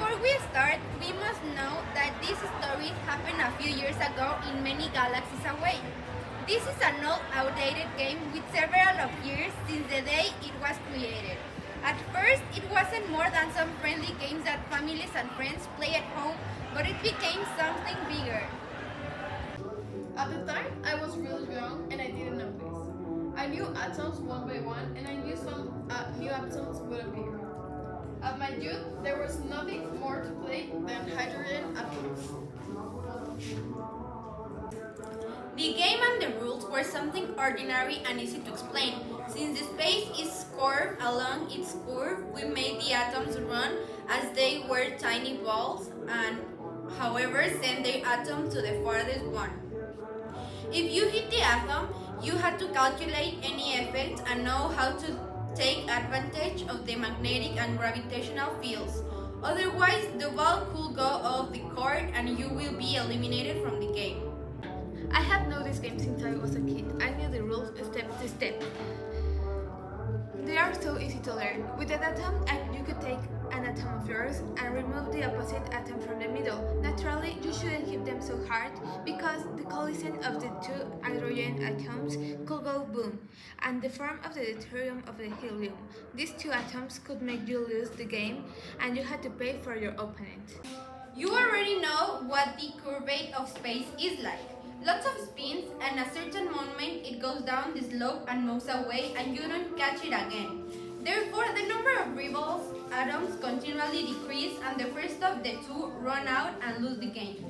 Before we start, we must know that these stories happened a few years ago in many galaxies away. This is an old, outdated game with several of years since the day it was created. At first, it wasn't more than some friendly games that families and friends play at home, but it became something bigger. At the time, I was really young and I didn't know this. I knew atoms one by one and I knew some new atoms would appear. At my youth, there was nothing more to play than hydrogen atoms. The game and the rules were something ordinary and easy to explain. Since the space is curved along its curve, we made the atoms run as they were tiny balls and, however, send their atom to the farthest one. If you hit the atom, you had to calculate any effect and know how to take advantage of the magnetic and gravitational fields. Otherwise, the ball could go off the court and you will be eliminated from the game. I have known this game since I was a kid. I knew the rules step to step. They are so easy to learn. With an atom, you could take an atom of yours and remove the opposite atom from the middle. Naturally, you shouldn't hit them so hard because the collision of the two hydrogen atoms could go boom, and the form of the deuterium of the helium. These two atoms could make you lose the game, and you had to pay for your opponent. You already know what the curvature of space is like. Lots of spins, and at a certain moment it goes down the slope and moves away and you don't catch it again. Therefore, the number of rebels atoms continually decrease and the first of the two run out and lose the game.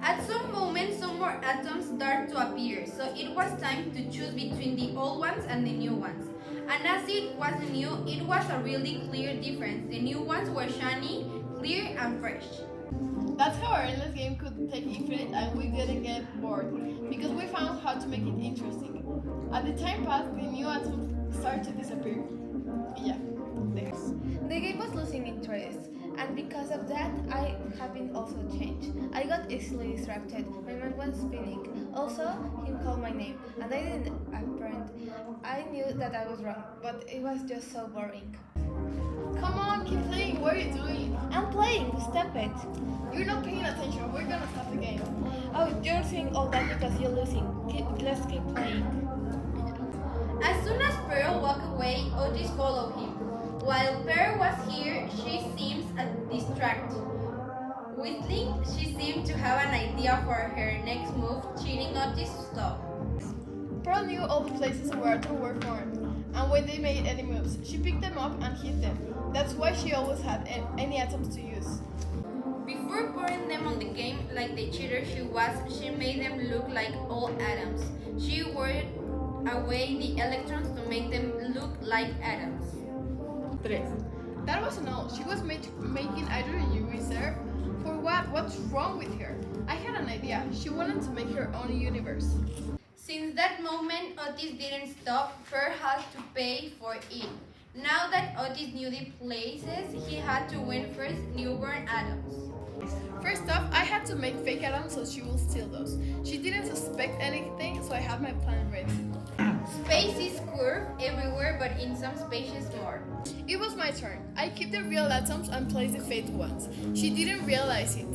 At some moment, some more atoms start to appear, so it was time to choose between the old ones and the new ones. And as it was new, it was a really clear difference. The new ones were shiny, clear, and fresh. That's how our endless game could take infinite and we didn't get bored, because we found how to make it interesting. As the time passed, the new atoms started to disappear. Yeah, thanks. The game was losing interest, and because of that, I have been also changed. I got easily distracted. My mind was spinning. Also, he called my name, and I didn't apprehend. I knew that I was wrong, but it was just so boring. Come on, keep playing. What are you doing? I'm playing. Stop it. You're not paying attention. We're gonna stop the game. Oh, you're saying all that because you're losing. Let's keep playing. As soon as Pearl walked away, Otis followed him. While Pearl was here, she seems distracted. Whistling, she seemed to have an idea for her next move, cheating Otis to stop. Pearl knew all the places where atoms were formed, and when they made any moves, she picked them up and hit them. That's why she always had any atoms to use. Before putting them on the game like the cheater she was, she made them look like old atoms. She whirled away the electrons to make them look like atoms. That wasn't all. She was making hydrogen reserve. For what? What's wrong with her? I had an idea. She wanted to make her own universe. Since that moment, Otis didn't stop. Pearl had to pay for it. Now that Otis knew the places, he had to win first newborn atoms. First off, I had to make fake atoms so she will steal those. She didn't suspect anything, so I had my plan ready. Space is curved everywhere, but in some spaces more. It was my turn. I keep the real atoms and place the fake ones. She didn't realize it.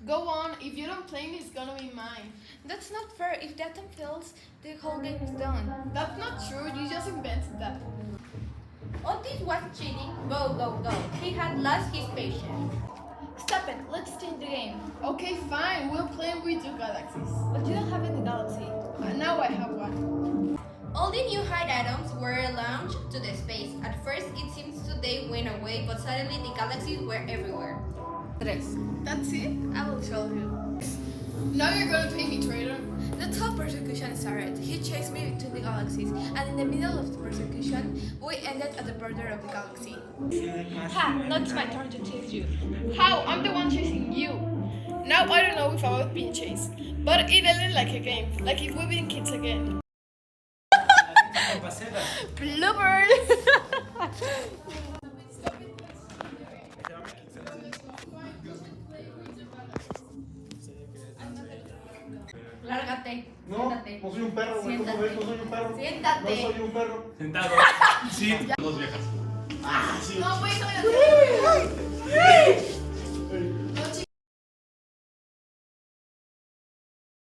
Go on, if you don't claim it's gonna be mine. That's not fair. If the atom fails, the whole game is done. That's not true, you just invented that. Otis was cheating. Go, go, go. He had lost his patience. Stop it. Let's change the game. Okay, fine, we'll play with two galaxies. But you don't have any galaxy. Now I have one. All the new hide atoms were launched to the space. At first, it seems they went away, but suddenly the galaxies were everywhere. That's it? I will show you. Now you're gonna pay me, traitor. That's how persecution started. He chased me to the galaxies, and in the middle of the persecution, we ended at the border of the galaxy. Ha! Now it's my turn to chase you. How? I'm the one chasing you. Now I don't know if I was being chased, but it ended like a game, like if we've been kids again. Bloopers! Lárgate. No, Siéntate. no soy un perro, güey. ¿Cómo ves? No soy un perro. Siéntate. No soy un perro. Sentado. Sí. Dos viejas. Ah, sí. No, güey, no,